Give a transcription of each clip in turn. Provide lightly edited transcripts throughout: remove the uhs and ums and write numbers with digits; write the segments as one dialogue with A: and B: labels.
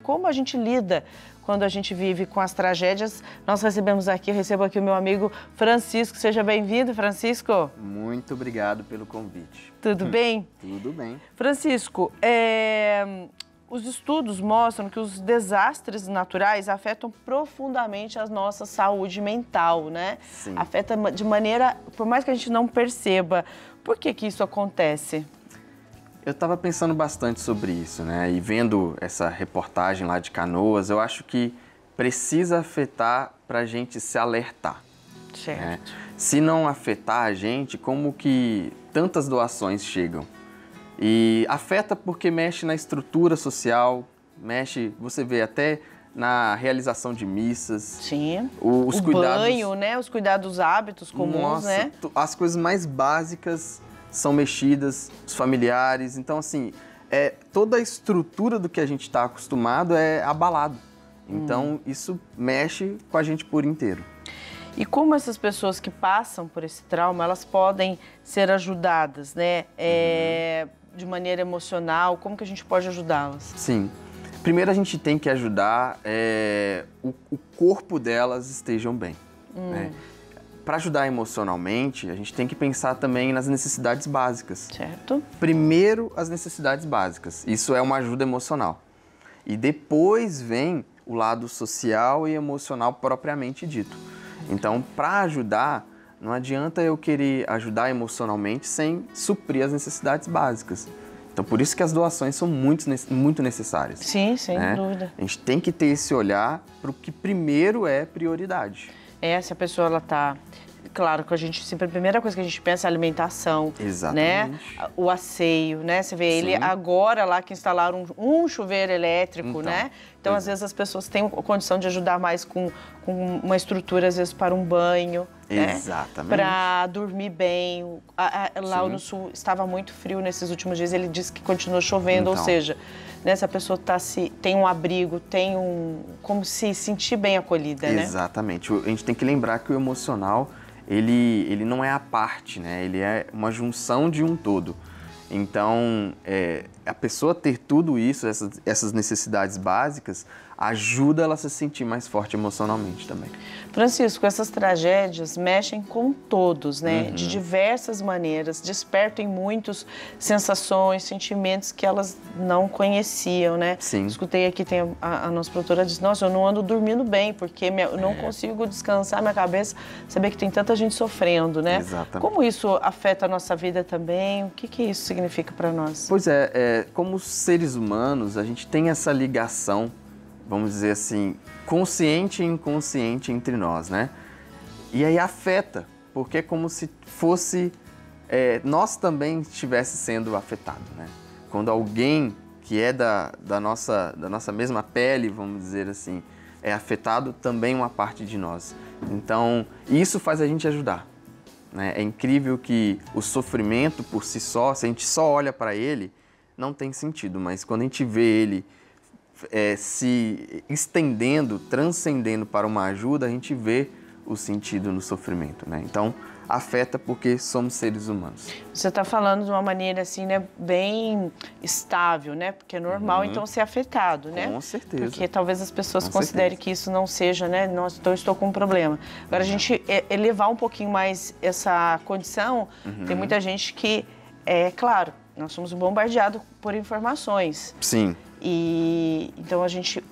A: Como a gente lida quando a gente vive com as tragédias. Nós eu recebo aqui o meu amigo Francisco. Seja bem-vindo, Francisco.
B: Muito obrigado pelo convite.
A: Tudo bem?
B: Tudo bem.
A: Francisco, os estudos mostram que os desastres naturais afetam profundamente a nossa saúde mental, né?
B: Sim.
A: Afeta de maneira, por mais que a gente não perceba. Por que isso acontece?
B: Eu estava pensando bastante sobre isso, né? E vendo essa reportagem lá de Canoas, eu acho que precisa afetar para a gente se alertar.
A: Certo.
B: Né? Se não afetar a gente, como que tantas doações chegam? E afeta porque mexe na estrutura social, mexe, você vê, até na realização de missas.
A: Sim.
B: Os cuidados,
A: banho, né? Os cuidados, hábitos comuns,
B: nossa,
A: né?
B: As coisas mais básicas são mexidas, os familiares. Então, assim, toda a estrutura do que a gente está acostumado é abalado. Então, isso mexe com a gente por inteiro.
A: E como essas pessoas que passam por esse trauma, elas podem ser ajudadas, né? De maneira emocional, como que a gente pode ajudá-las?
B: Sim. Primeiro, a gente tem que ajudar o corpo delas estejam bem, né? Para ajudar emocionalmente, a gente tem que pensar também nas necessidades básicas.
A: Certo.
B: Primeiro, as necessidades básicas. Isso é uma ajuda emocional. E depois vem o lado social e emocional propriamente dito. Então, para ajudar, não adianta eu querer ajudar emocionalmente sem suprir as necessidades básicas. Então, por isso que as doações são muito necessárias.
A: Sim, sem
B: né?
A: dúvida.
B: A gente tem que ter esse olhar para o que primeiro é prioridade.
A: Se a pessoa, ela tá... Claro que a gente sempre, a primeira coisa que a gente pensa é a alimentação,
B: Exatamente.
A: né? O asseio, né? Você vê ele agora lá que instalaram um chuveiro elétrico, né? Então, às vezes, as pessoas têm condição de ajudar mais com uma estrutura, às vezes, para um banho,
B: Exatamente.
A: Né? Para dormir bem. Lá no sul estava muito frio nesses últimos dias, ele disse que continua chovendo, ou seja, né, se a pessoa tem um abrigo, como se sentir bem acolhida, né?
B: Exatamente. A gente tem que lembrar que o emocional, ele não é a parte, né? Ele é uma junção de um todo. Então, a pessoa ter tudo isso, essas necessidades básicas, ajuda ela a se sentir mais forte emocionalmente também.
A: Francisco, essas tragédias mexem com todos, né? De diversas maneiras, despertam em muitos sensações, sentimentos que elas não conheciam, né?
B: Sim.
A: Escutei aqui, tem a nossa produtora diz, nossa, eu não ando dormindo bem, porque eu não consigo descansar minha cabeça, saber que tem tanta gente sofrendo, né?
B: Exatamente.
A: Como isso afeta a nossa vida também? O que isso significa para nós?
B: Pois como seres humanos, a gente tem essa ligação, vamos dizer assim, consciente e inconsciente entre nós, né? E aí afeta, porque é como se fosse, nós também estivesse sendo afetado, né? Quando alguém que é da nossa mesma pele, vamos dizer assim, é afetado, também uma parte de nós. Então, isso faz a gente ajudar, né? É incrível que o sofrimento por si só, se a gente só olha para ele, não tem sentido, mas quando a gente vê ele se estendendo, transcendendo para uma ajuda, a gente vê o sentido no sofrimento, né? Então, afeta porque somos seres humanos.
A: Você está falando de uma maneira assim, né, bem estável, né? Porque é normal, então, ser afetado, né?
B: Com certeza.
A: Porque talvez as pessoas considerem que isso não seja, né? Nossa, então eu estou com um problema. Agora, a gente elevar um pouquinho mais essa condição, tem muita gente que, claro, nós somos bombardeados por informações.
B: Sim.
A: E então a gente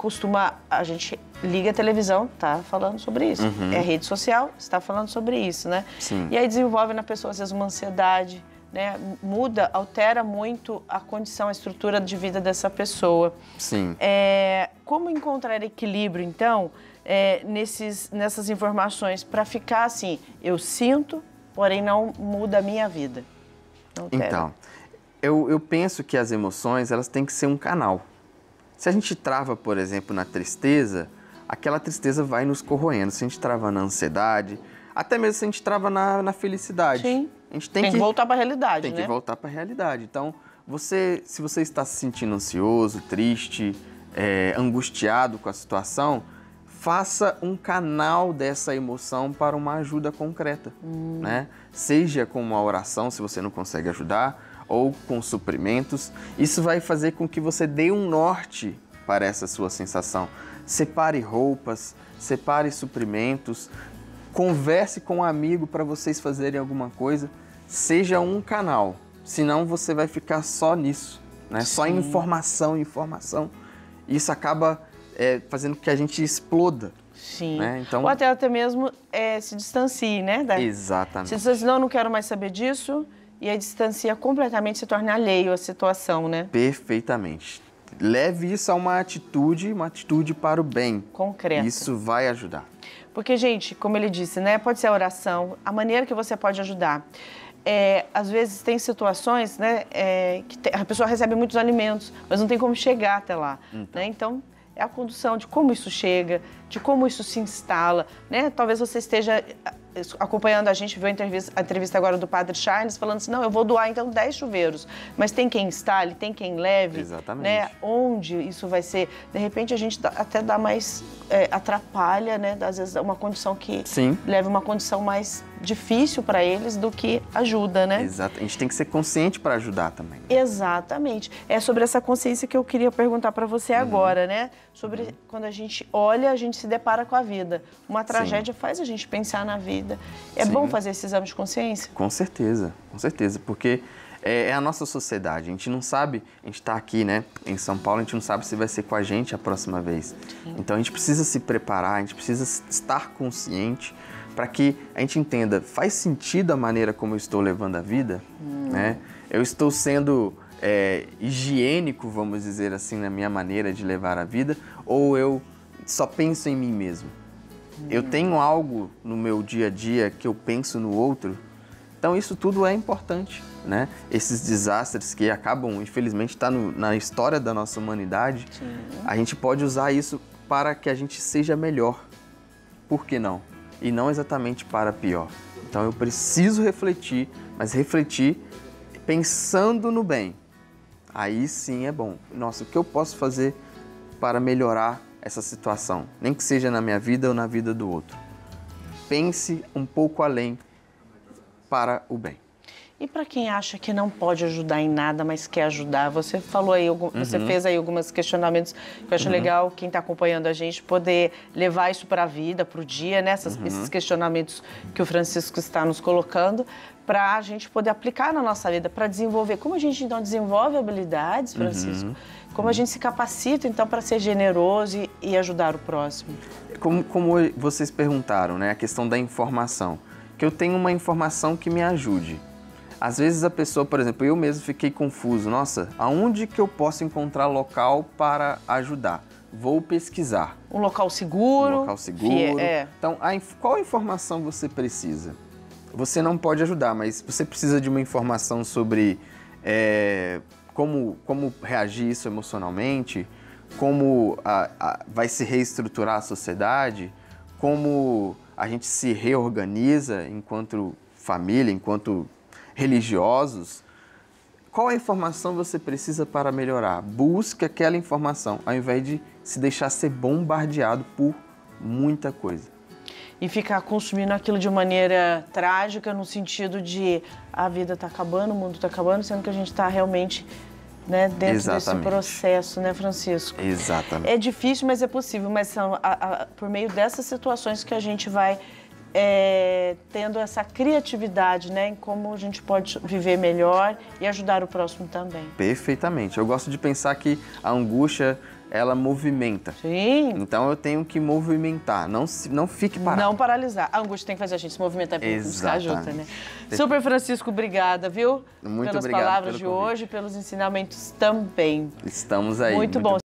A: liga a televisão, tá falando sobre isso. É rede social, está falando sobre isso, né?
B: Sim.
A: E aí desenvolve na pessoa, às vezes, uma ansiedade, né? Altera muito a condição, a estrutura de vida dessa pessoa.
B: Sim.
A: Como encontrar equilíbrio, então, nessas informações, para ficar assim, eu sinto, porém não muda a minha vida?
B: Então, eu penso que as emoções, elas têm que ser um canal. Se a gente trava, por exemplo, na tristeza, aquela tristeza vai nos corroendo. Se a gente trava na ansiedade, até mesmo se a gente trava na felicidade.
A: Sim.
B: A gente
A: tem que voltar para a realidade,
B: Tem que voltar para a realidade. Então, se você está se sentindo ansioso, triste, angustiado com a situação, faça um canal dessa emoção para uma ajuda concreta, né? Seja com uma oração, se você não consegue ajudar, ou com suprimentos. Isso vai fazer com que você dê um norte para essa sua sensação. Separe roupas, separe suprimentos, converse com um amigo para vocês fazerem alguma coisa. Seja um canal, senão você vai ficar só nisso, né? Só em informação, informação. Isso acaba fazendo com que a gente exploda.
A: Sim.
B: Né? Então...
A: Ou até mesmo se distancie, né?
B: Exatamente.
A: Se diz, não quero mais saber disso, e aí distancia completamente, se torna alheio à situação, né?
B: Perfeitamente. Leve isso a uma atitude para o bem.
A: Concreta.
B: Isso vai ajudar.
A: Porque, gente, como ele disse, né? Pode ser a oração, a maneira que você pode ajudar. Às vezes tem situações, né, que a pessoa recebe muitos alimentos, mas não tem como chegar até lá, né? Então, é a condução de como isso chega, de como isso se instala, né? Talvez você esteja acompanhando a gente, viu a entrevista agora do Padre Charles, falando assim, não, eu vou doar então 10 chuveiros, mas tem quem instale, tem quem leve,
B: exatamente,
A: né? Onde isso vai ser, de repente a gente até dá mais, atrapalha, né? Às vezes uma condição que
B: Sim.
A: leva uma condição mais difícil para eles do que ajuda, né?
B: Exato, a gente tem que ser consciente para ajudar também.
A: Exatamente, é sobre essa consciência que eu queria perguntar para você agora, né? Sobre quando a gente olha, a gente se depara com a vida, uma tragédia faz a gente pensar na vida. É
B: Sim.
A: bom fazer esse exame de consciência?
B: Com certeza, porque é a nossa sociedade. A gente não sabe, a gente está aqui, né, em São Paulo, a gente não sabe se vai ser com a gente a próxima vez. Sim. Então a gente precisa se preparar, a gente precisa estar consciente para que a gente entenda, faz sentido a maneira como eu estou levando a vida? Né? Eu estou sendo higiênico, vamos dizer assim, na minha maneira de levar a vida, ou eu só penso em mim mesmo? Eu tenho algo no meu dia a dia que eu penso no outro? Então isso tudo é importante, né? Esses desastres que acabam, infelizmente, tá na história da nossa humanidade, sim, a gente pode usar isso para que a gente seja melhor. Por que não? E não exatamente para pior. Então eu preciso refletir, mas refletir pensando no bem. Aí sim é bom. Nossa, o que eu posso fazer para melhorar essa situação? Nem que seja na minha vida ou na vida do outro. Pense um pouco além para o bem.
A: E para quem acha que não pode ajudar em nada, mas quer ajudar, você falou aí, você fez aí alguns questionamentos que eu acho legal, quem está acompanhando a gente, poder levar isso para a vida, para o dia, né? Esses questionamentos que o Francisco está nos colocando, para a gente poder aplicar na nossa vida, para desenvolver. Como a gente, então, desenvolve habilidades, Francisco? Como a gente se capacita, então, para ser generoso e ajudar o próximo?
B: Como vocês perguntaram, né? A questão da informação. Que eu tenho uma informação que me ajude. Às vezes a pessoa, por exemplo, eu mesmo fiquei confuso. Nossa, aonde que eu posso encontrar local para ajudar? Vou pesquisar.
A: Um local seguro.
B: Um local seguro. Então, qual informação você precisa? Você não pode ajudar, mas você precisa de uma informação sobre como reagir isso emocionalmente, como vai se reestruturar a sociedade, como a gente se reorganiza enquanto família, enquanto religiosos. Qual a informação você precisa para melhorar? Busque aquela informação, ao invés de se deixar ser bombardeado por muita coisa.
A: E ficar consumindo aquilo de maneira trágica, no sentido de a vida está acabando, o mundo está acabando, sendo que a gente está realmente, né, dentro desse processo, né, Francisco?
B: Exatamente.
A: É difícil, mas é possível, mas são por meio dessas situações que a gente vai tendo essa criatividade, né, em como a gente pode viver melhor e ajudar o próximo também.
B: Perfeitamente. Eu gosto de pensar que a angústia, ela movimenta.
A: Sim.
B: Então eu tenho que movimentar, não fique parado.
A: Não paralisar. A angústia tem que fazer a gente se movimentar para buscar ajuda, né? Super Francisco, obrigada, viu?
B: Muito
A: pelas
B: obrigado
A: palavras
B: pelo
A: de
B: convite.
A: hoje, pelos ensinamentos também.
B: Estamos aí.
A: Muito bom.